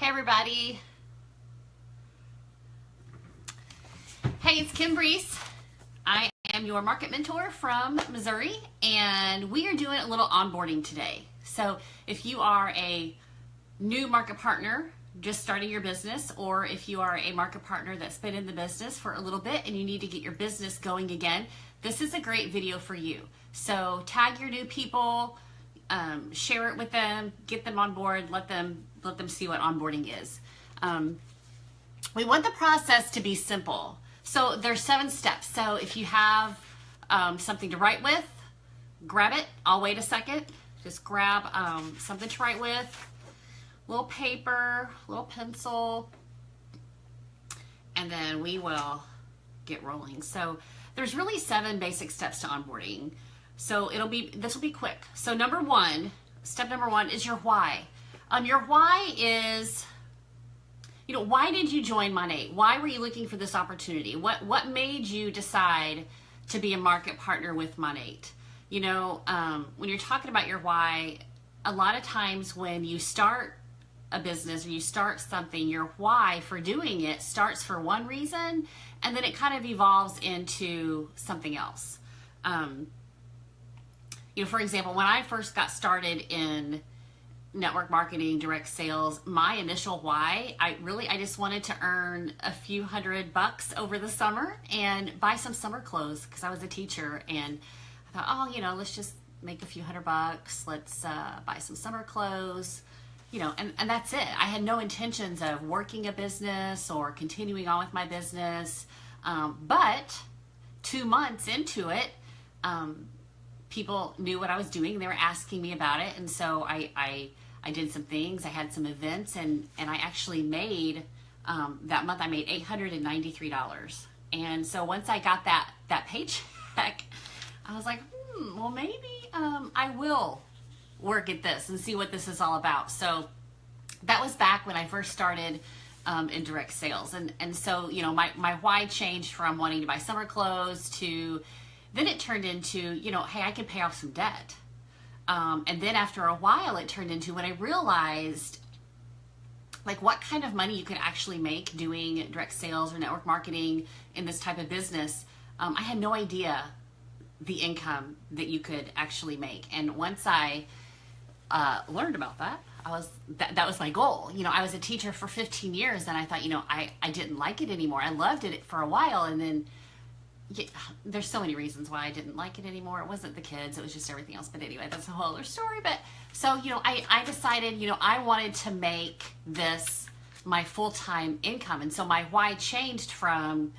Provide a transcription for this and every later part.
Hey everybody. Hey, it's Kim Brees. I am your market mentor from Missouri, and we are doing a little onboarding today. So if you are a new market partner just starting your business, or if you are a market partner that's been in the business for a little bit and you need to get your business going again, this is a great video for you. So tag your new people, share it with them, get them on board, let them see what onboarding is. We want the process to be simple. So there's 7 steps. So if you have something to write with, grab it. I'll wait a second. Just grab something to write with, little paper, little pencil, and then we will get rolling. So there's really 7 basic steps to onboarding. So this will be quick. So step number one is your why. Your why is, why did you join Monat? Why were you looking for this opportunity? What made you decide to be a market partner with Monat? When you're talking about your why, a lot of times when you start a business or you start something, your why for doing it starts for one reason, and then it kind of evolves into something else. For example, when I first got started in network marketing, direct sales, my initial why, I just wanted to earn a few $100 over the summer and buy some summer clothes because I was a teacher, and I thought, let's just make a few $100. Let's buy some summer clothes, and that's it. I had no intentions of working a business or continuing on with my business, but 2 months into it, people knew what I was doing. They were asking me about it, and so I did some things. I had some events, and I actually made, that month I made $893. And so once I got that paycheck, I was like, well, maybe I will work at this and see what this is all about. So that was back when I first started in direct sales. And so, my why changed from wanting to buy summer clothes to, then it turned into, hey, I can pay off some debt. And then after a while, it turned into when I realized what kind of money you could actually make doing direct sales or network marketing in this type of business. I had no idea the income that you could actually make. And once I learned about that, that was my goal. I was a teacher for 15 years, and I thought, I didn't like it anymore. I loved it for a while, and then there's so many reasons why I didn't like it anymore. It wasn't the kids, it was just everything else. But anyway, that's a whole other story. But so, I decided, I wanted to make this my full-time income. And so my why changed from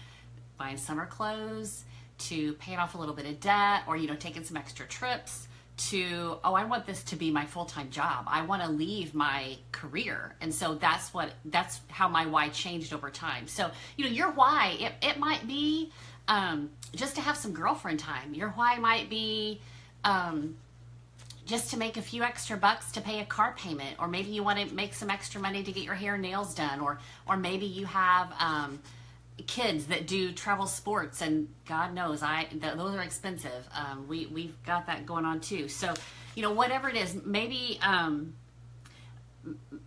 buying summer clothes to paying off a little bit of debt, or, taking some extra trips, to, I want this to be my full-time job. I want to leave my career. And so that's how my why changed over time. So, your why, it might be, just to have some girlfriend time. Your why might be just to make a few extra bucks to pay a car payment, or maybe you want to make some extra money to get your hair and nails done, or maybe you have kids that do travel sports, and God knows those are expensive. We've got that going on too. So whatever it is, maybe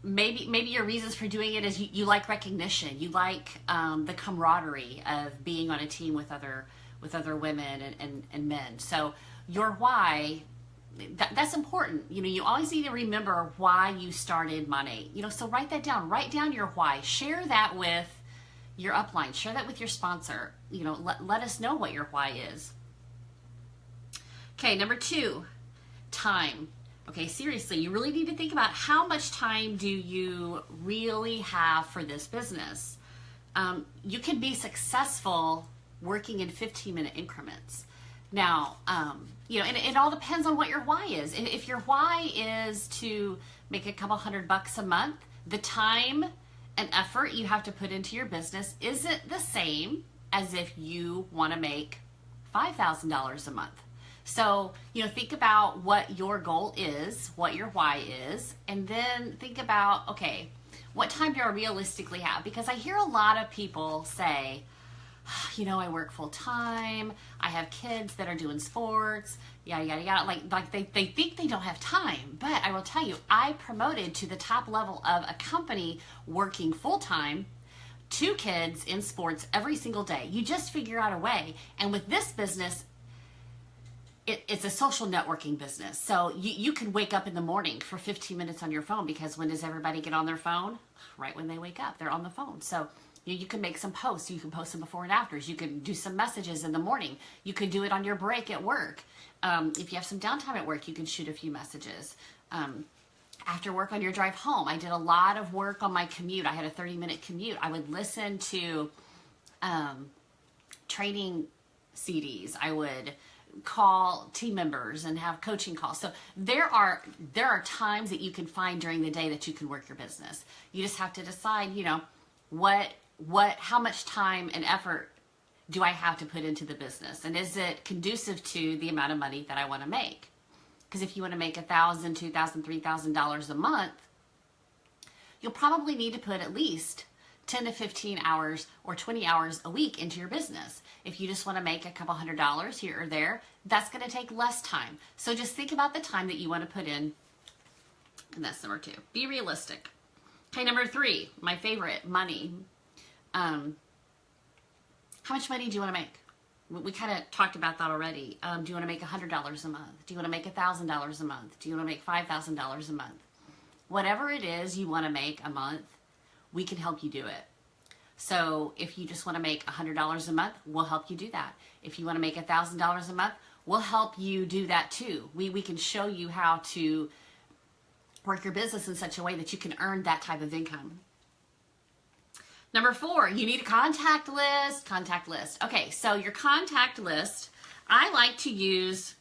your reasons for doing it is you like recognition. You like the camaraderie of being on a team with other women and men. So your why, that's important. You always need to remember why you started Monat. So write that down. Write down your why. Share that with your upline. Share that with your sponsor. Let us know what your why is. Okay, number 2, time. Okay, seriously, you really need to think about how much time do you really have for this business. You can be successful working in 15-minute increments. Now, and it all depends on what your why is. If your why is to make a couple $100 a month, the time and effort you have to put into your business isn't the same as if you want to make $5,000 a month. So, think about what your goal is, what your why is, and then think about, okay, what time do I realistically have? Because I hear a lot of people say, you know, I work full time, I have kids that are doing sports, yada, yada, yada. Like they think they don't have time. But I will tell you, I promoted to the top level of a company working full time, 2 kids in sports every single day. You just figure out a way. And with this business, it's a social networking business. So you can wake up in the morning for 15 minutes on your phone, because when does everybody get on their phone? Right when they wake up, they're on the phone. So you can make some posts. You can post some before and afters. You can do some messages in the morning. You can do it on your break at work. If you have some downtime at work, you can shoot a few messages. After work on your drive home, I did a lot of work on my commute. I had a 30-minute commute. I would listen to training CDs. I would call team members and have coaching calls. So there are times that you can find during the day that you can work your business. You just have to decide, you know, how much time and effort do I have to put into the business, and is it conducive to the amount of money that I want to make? Because if you want to make $1,000, $2,000, $3,000 a month, you'll probably need to put at least 10 to 15 hours or 20 hours a week into your business. If you just want to make a couple $100 here or there, that's going to take less time. So just think about the time that you want to put in. And that's number 2. Be realistic. Okay, number 3, my favorite, money. How much money do you want to make? We kind of talked about that already. Do you want to make $100 a month? Do you want to make $1,000 a month? Do you want to make $5,000 a month? Whatever it is you want to make a month, we can help you do it. So if you just want to make $100 a month, we'll help you do that. If you want to make $1,000 a month, we'll help you do that too. We can show you how to work your business in such a way that you can earn that type of income. Number 4, you need a contact list. Contact list. Okay, so your contact list, I like to use,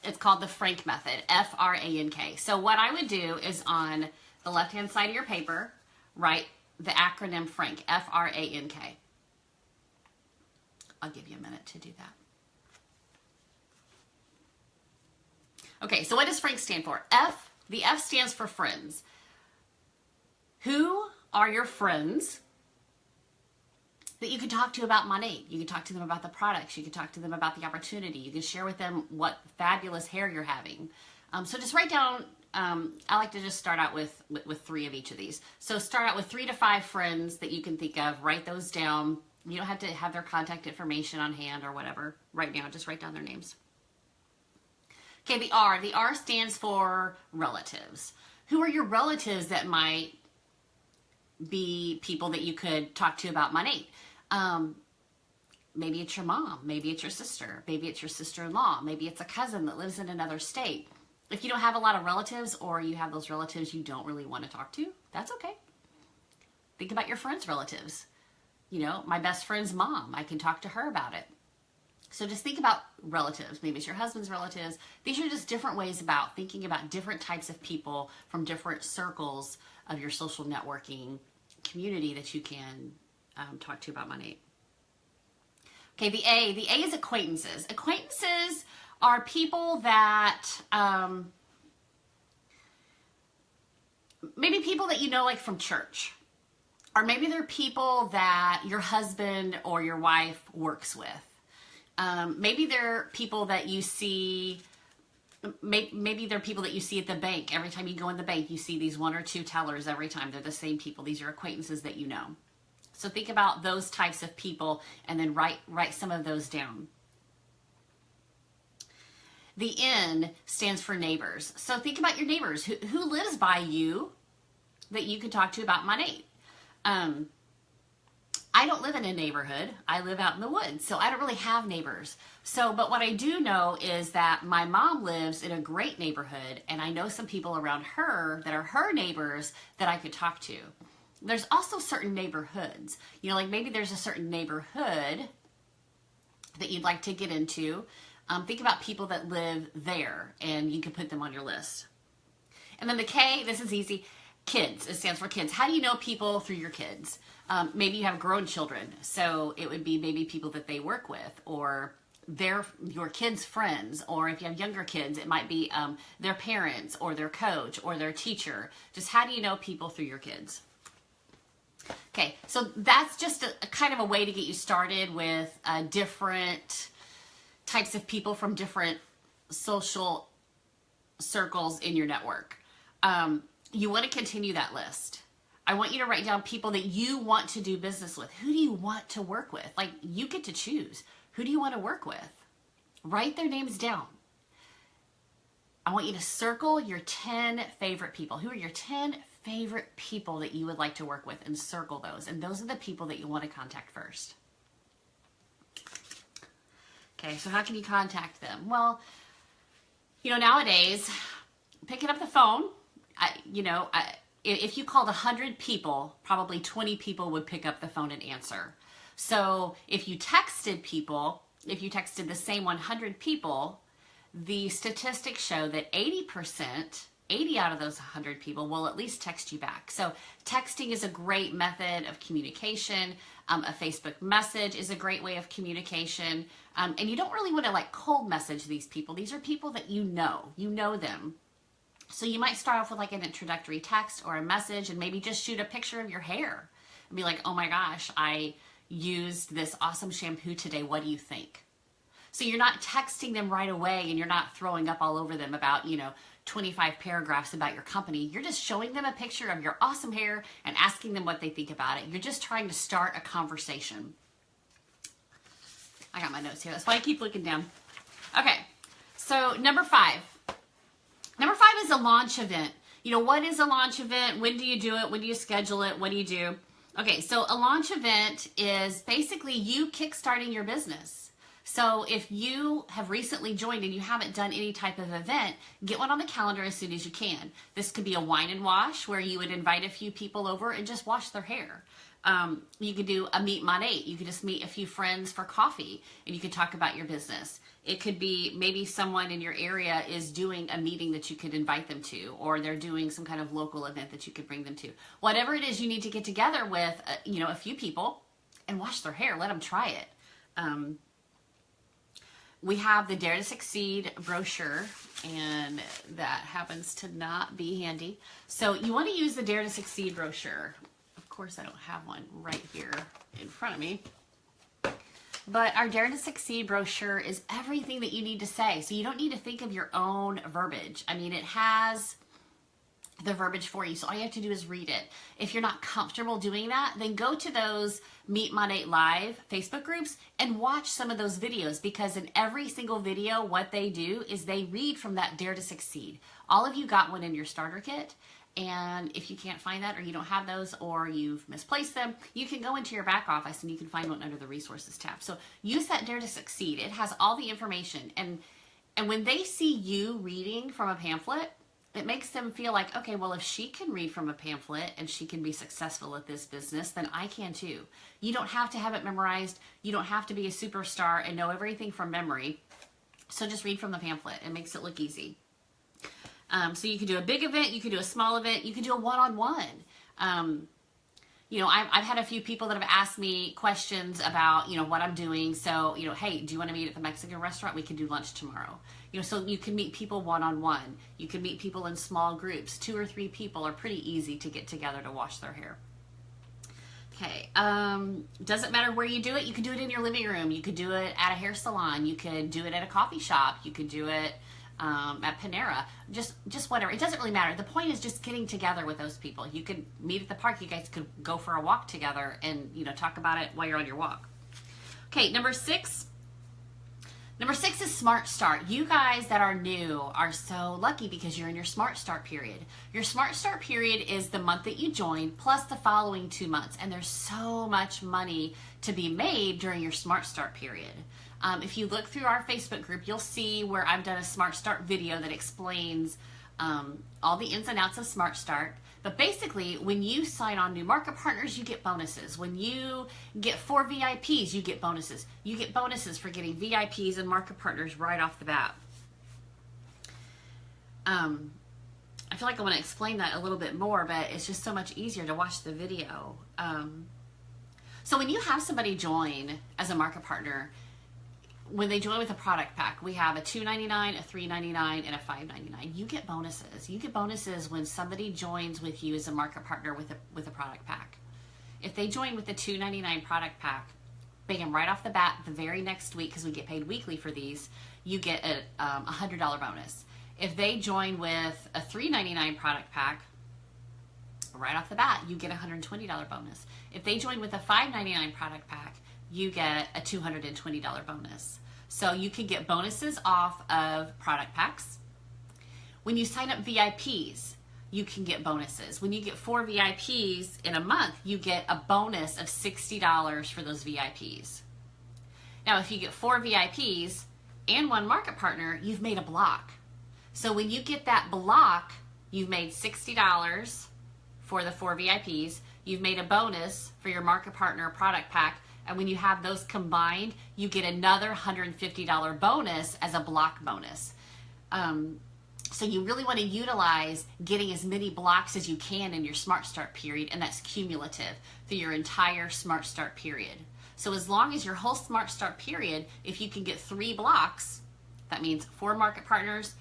it's called the Frank method, F-R-A-N-K. So what I would do is on the left-hand side of your paper, write the acronym Frank, F-R-A-N-K. I'll give you a minute to do that. Okay, so what does Frank stand for? F, the F stands for friends. Who are your friends that you can talk to about Monat? You can talk to them about the products. You can talk to them about the opportunity. You can share with them what fabulous hair you're having. So just write down, I like to just start out with 3 of each of these. So start out with 3 to 5 friends that you can think of. Write those down. You don't have to have their contact information on hand or whatever right now. Just write down their names. Okay, the R. The R stands for relatives. Who are your relatives that might be people that you could talk to about Monat? Maybe it's your mom. Maybe it's your sister. Maybe it's your sister-in-law. Maybe it's a cousin that lives in another state. If you don't have a lot of relatives, or you have those relatives you don't really want to talk to, that's okay. Think about your friends' relatives. You know, my best friend's mom, I can talk to her about it. So just think about relatives. Maybe it's your husband's relatives. These are just different ways about thinking about different types of people from different circles of your social networking community that you can talk to about Monat. Okay, the A is acquaintances. Acquaintances are people that, maybe people that you know, like from church. Or maybe they're people that your husband or your wife works with. Maybe they're people that you see, maybe they're people that you see at the bank. Every time you go in the bank, you see these 1 or 2 tellers every time. They're the same people. These are acquaintances that you know. So think about those types of people and then write some of those down. The N stands for neighbors. So think about your neighbors. Who lives by you that you can talk to about Monat? I don't live in a neighborhood. I live out in the woods, so I don't really have neighbors. But what I do know is that my mom lives in a great neighborhood, and I know some people around her that are her neighbors that I could talk to. There's also certain neighborhoods. You know, like maybe there's a certain neighborhood that you'd like to get into. Think about people that live there, and you can put them on your list. And then the K, this is easy. Kids, it stands for kids. How do you know people through your kids? Maybe you have grown children, so it would be maybe people that they work with, or your kids' friends, or if you have younger kids, it might be their parents, or their coach, or their teacher. Just how do you know people through your kids? Okay, so that's just a kind of a way to get you started with different types of people from different social circles in your network. You want to continue that list. I want you to write down people that you want to do business with. Who do you want to work with? Like, you get to choose. Who do you want to work with? Write their names down. I want you to circle your 10 favorite people. Who are your 10 favorite people that you would like to work with, and circle those. And those are the people that you want to contact first. Okay, so how can you contact them? Well, nowadays, picking up the phone, if you called 100 people, probably 20 people would pick up the phone and answer. So if you texted the same 100 people, the statistics show that 80 out of those 100 people will at least text you back. So texting is a great method of communication. A Facebook message is a great way of communication. And you don't really want to cold message these people. These are people that you know them. So you might start off with an introductory text or a message, and maybe just shoot a picture of your hair and be like, oh my gosh, I used this awesome shampoo today. What do you think? So you're not texting them right away, and you're not throwing up all over them about, 25 paragraphs about your company. You're just showing them a picture of your awesome hair and asking them what they think about it. You're just trying to start a conversation. I got my notes here. That's why I keep looking down. Okay, so number 5. Number 5 is a launch event. What is a launch event? When do you do it? When do you schedule it? What do you do? Okay, so a launch event is basically you kickstarting your business. So if you have recently joined and you haven't done any type of event, get one on the calendar as soon as you can. This could be a wine and wash where you would invite a few people over and just wash their hair. You could do a meet Monat. You could just meet a few friends for coffee and you could talk about your business. It could be maybe someone in your area is doing a meeting that you could invite them to, or they're doing some kind of local event that you could bring them to. Whatever it is, you need to get together with, a few people and wash their hair. Let them try it. We have the Dare to Succeed brochure, and that happens to not be handy. So you want to use the Dare to Succeed brochure. Of course, I don't have one right here in front of me. But our Dare to Succeed brochure is everything that you need to say. So you don't need to think of your own verbiage. I mean, it has the verbiage for you. So all you have to do is read it. If you're not comfortable doing that, then go to those Meet Monat Live Facebook groups and watch some of those videos, because in every single video, what they do is they read from that Dare to Succeed. All of you got one in your starter kit. And if you can't find that, or you don't have those, or you've misplaced them, you can go into your back office and you can find one under the resources tab. So use that Dare to Succeed. It has all the information. And when they see you reading from a pamphlet, it makes them feel like, okay, well, if she can read from a pamphlet and she can be successful at this business, then I can too. You don't have to have it memorized. You don't have to be a superstar and know everything from memory. So just read from the pamphlet. It makes it look easy. So you could do a big event, you could do a small event, you could do a one-on-one. I've had a few people that have asked me questions about, what I'm doing. So, hey, do you want to meet at the Mexican restaurant? We can do lunch tomorrow. So you can meet people one-on-one. You can meet people in small groups. 2 or 3 people are pretty easy to get together to wash their hair. Okay, doesn't matter where you do it. You could do it in your living room. You could do it at a hair salon. You could do it at a coffee shop. You could do it at Panera, just whatever. It doesn't really matter. The point is just getting together with those people. You could meet at the park. You guys could go for a walk together and, talk about it while you're on your walk. Okay, number 6. Number 6 is Smart Start. You guys that are new are so lucky because you're in your Smart Start period. Your Smart Start period is the month that you join plus the following 2 months. And there's so much money to be made during your Smart Start period. If you look through our Facebook group, you'll see where I've done a Smart Start video that explains all the ins and outs of Smart Start. But basically, when you sign on new market partners, you get bonuses. When you get 4 VIPs, you get bonuses. You get bonuses for getting VIPs and market partners right off the bat. I feel like I want to explain that a little bit more, but it's just so much easier to watch the video. So when you have somebody join as a market partner, when they join with a product pack, we have a $2.99, a $3.99, and a $5.99. You get bonuses. You get bonuses when somebody joins with you as a market partner with a product pack. If they join with the $2.99 product pack, bam, right off the bat, the very next week, because we get paid weekly for these, you get a $100 bonus. If they join with a $3.99 product pack, right off the bat, you get a $120 bonus. If they join with a $5.99 product pack, you get a $220 bonus. So you can get bonuses off of product packs. When you sign up VIPs, you can get bonuses. When you get 4 VIPs in a month, you get a bonus of $60 for those VIPs. Now, if you get 4 VIPs and 1 market partner, you've made a block. So when you get that block, you've made $60 for the 4 VIPs. You've made a bonus for your market partner product pack. And when you have those combined, you get another $150 bonus as a block bonus. So you really want to utilize getting as many blocks as you can in your Smart Start period, and that's cumulative through your entire Smart Start period. So as long as your whole Smart Start period, if you can get 3 blocks, that means 4 VIPs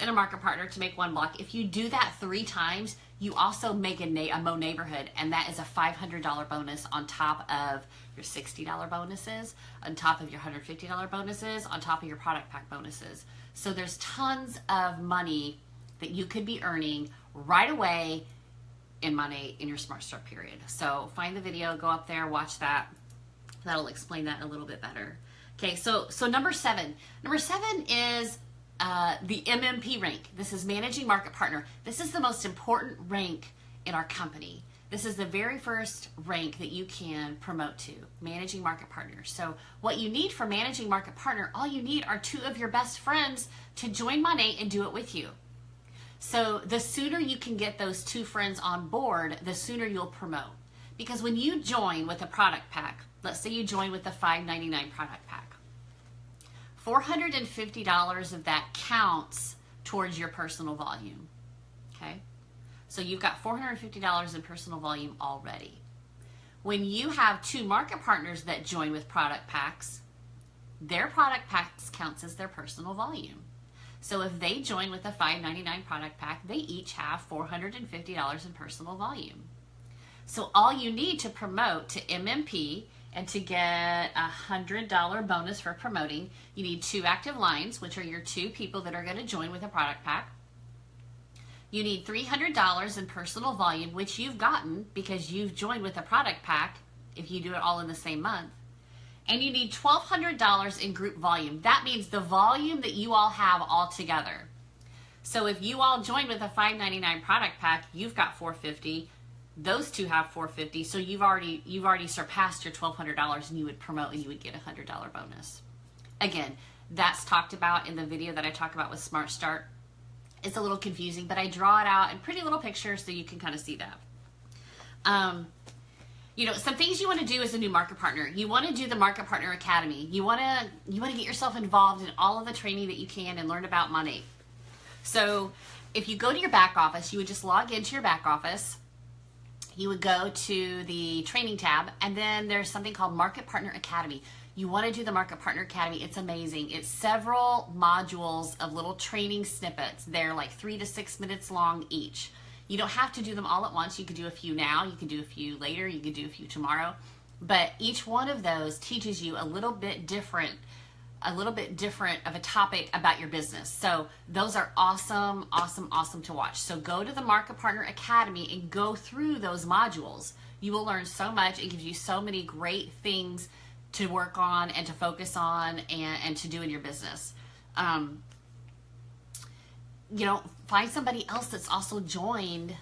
and a market partner to make 1 block. If you do that 3 times, you also make a Mo neighborhood, and that is a $500 bonus on top of your $60 bonuses, on top of your $150 bonuses, on top of your product pack bonuses. So there's tons of money that you could be earning right away in money in your Smart Start period. So find the video, go up there, watch that. That'll explain that a little bit better. Okay, so number 7. Number 7 is the MMP rank. This is Managing Market Partner. This is the most important rank in our company. This is the very first rank that you can promote to, Managing Market Partner. So what you need for Managing Market Partner, all you need are 2 of your best friends to join Monat and do it with you. So the sooner you can get those 2 friends on board, the sooner you'll promote. Because when you join with a product pack, let's say you join with the $5.99 product pack, $450 of that counts towards your personal volume, okay? So you've got $450 in personal volume already. When you have 2 market partners that join with product packs, their product packs counts as their personal volume. So if they join with a $5.99 product pack, they each have $450 in personal volume. So all you need to promote to MMP and to get a $100 bonus for promoting, you need 2 active lines, which are your 2 people that are going to join with a product pack. You need $300 in personal volume, which you've gotten because you've joined with a product pack if you do it all in the same month. And you need $1,200 in group volume. That means the volume that you all have all together. So if you all join with a $5.99 product pack, you've got $450. Those 2 have $450. So you've already surpassed your $1,200, and you would promote and you would get a $100 bonus. Again, that's talked about in the video that I talk about with Smart Start. It's a little confusing, but I draw it out in pretty little pictures so you can kind of see that. You know, some things you want to do as a new market partner. You want to do the Market Partner Academy. You want to get yourself involved in all of the training that you can and learn about Monat. So if you go to your back office, you would just log into your back office. You would go to the training tab, and then there's something called Market Partner Academy. You want to do the Market Partner Academy. It's amazing. It's several modules of little training snippets. They're like 3 to 6 minutes long each. You don't have to do them all at once. You could do a few now. You could do a few later. You could do a few tomorrow. But each one of those teaches you a little bit different of a topic about your business. So those are awesome, awesome, awesome to watch. So go to the Market Partner Academy and go through those modules. You will learn so much. It gives you so many great things to work on and to focus on and to do in your business. You know, find somebody else that's also joined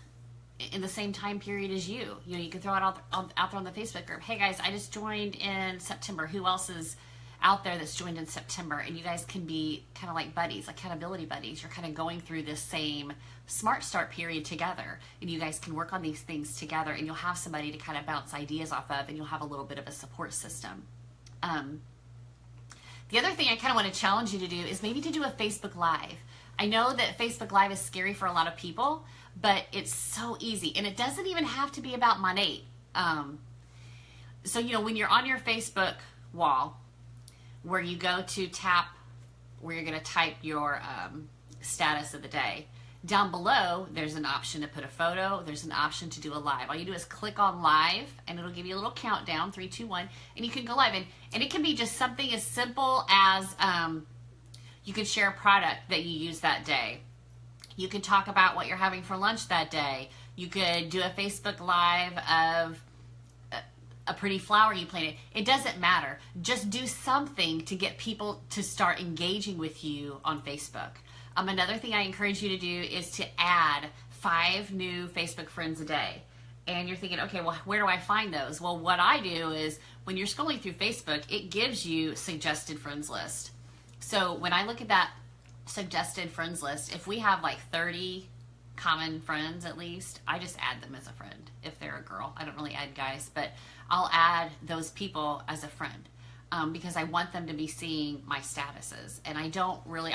in the same time period as you. You know, you can throw it out there on the Facebook group. Hey guys, I just joined in September. Who else is out there that's joined in September? And you guys can be kind of like buddies, accountability buddies. You're kind of going through this same Smart Start period together, and you guys can work on these things together, and you'll have somebody to kind of bounce ideas off of, and you'll have a little bit of a support system. The other thing I kind of want to challenge you to do is maybe to do a Facebook Live. I know that Facebook Live is scary for a lot of people, but it's so easy, and it doesn't even have to be about Monat. So, you know, when you're on your Facebook wall, where you go to tap, where you're going to type your status of the day, down below, there's an option to put a photo. There's an option to do a live. All you do is click on live, and it'll give you a little countdown, 3, 2, 1, and you can go live. And it can be just something as simple as you could share a product that you use that day. You could talk about what you're having for lunch that day. You could do a Facebook Live of a pretty flower you planted. It doesn't matter. Just do something to get people to start engaging with you on Facebook. Another thing I encourage you to do is to add 5 new Facebook friends a day. And you're thinking, okay, well, where do I find those? Well, what I do is when you're scrolling through Facebook, it gives you suggested friends list. So when I look at that suggested friends list, if we have like 30 common friends at least, I just add them as a friend. If they're a girl, I don't really add guys, but I'll add those people as a friend because I want them to be seeing my statuses. And I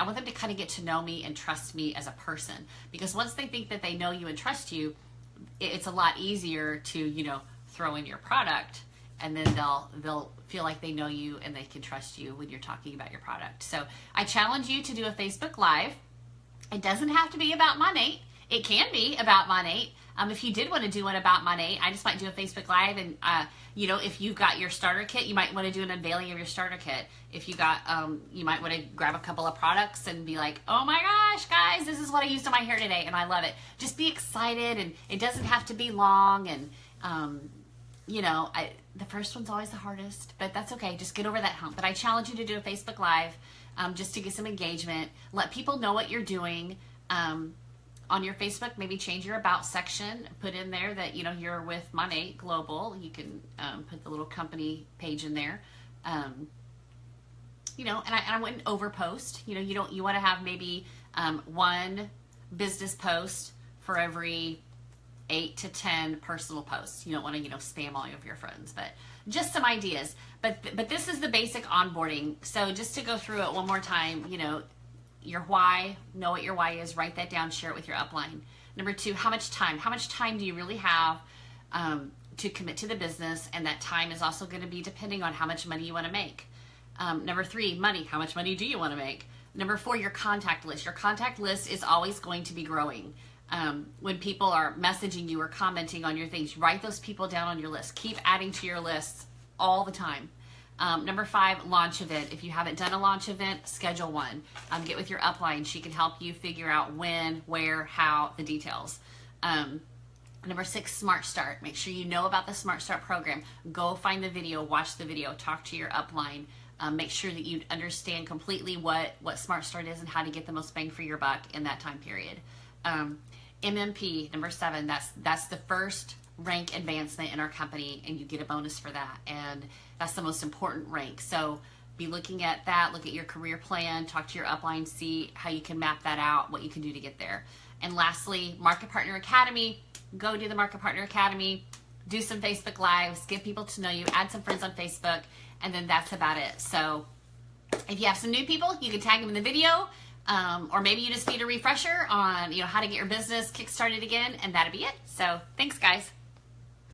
want them to kind of get to know me and trust me as a person, because once they think that they know you and trust you, it's a lot easier to, throw in your product, and then they'll feel like they know you and they can trust you when you're talking about your product. So I challenge you to do a Facebook Live. It doesn't have to be about Monat. It can be about Monat. If you did want to do one about Monat, I just might do a Facebook Live, and if you've got your starter kit, you might want to do an unveiling of your starter kit. If you got, you might want to grab a couple of products and be like, oh my gosh, guys, this is what I used on my hair today, and I love it. Just be excited, and it doesn't have to be long, and the first one's always the hardest, but that's okay. Just get over that hump. But I challenge you to do a Facebook Live just to get some engagement. Let people know what you're doing. On your Facebook, maybe change your about section. Put in there that you're with Monat Global. You can put the little company page in there. And I wouldn't overpost. You want to have maybe one business post for every 8 to 10 personal posts. You don't want to spam all of your friends, but just some ideas. But this is the basic onboarding. So just to go through it one more time, your why, know what your why is, write that down, share it with your upline. Number 2, how much time? How much time do you really have to commit to the business? And that time is also going to be depending on how much money you want to make. Number 3, money. How much money do you want to make? Number 4, your contact list. Your contact list is always going to be growing. When people are messaging you or commenting on your things, write those people down on your list. Keep adding to your lists all the time. Number 5, launch event. If you haven't done a launch event, schedule one. Get with your upline. She can help you figure out when, where, how, the details. Number 6, Smart Start. Make sure you know about the Smart Start program. Go find the video, watch the video, talk to your upline. Make sure that you understand completely what Smart Start is and how to get the most bang for your buck in that time period. MMP, number 7, that's the first rank advancement in our company, and you get a bonus for that, and that's the most important rank. So be looking at that, look at your career plan, talk to your upline, see how you can map that out, what you can do to get there. And lastly, Market Partner Academy. Go do the Market Partner Academy, do some Facebook Lives, get people to know you, add some friends on Facebook, and then that's about it. So if you have some new people, you can tag them in the video, or maybe you just need a refresher on how to get your business kick-started again, and that'll be it. So thanks, guys.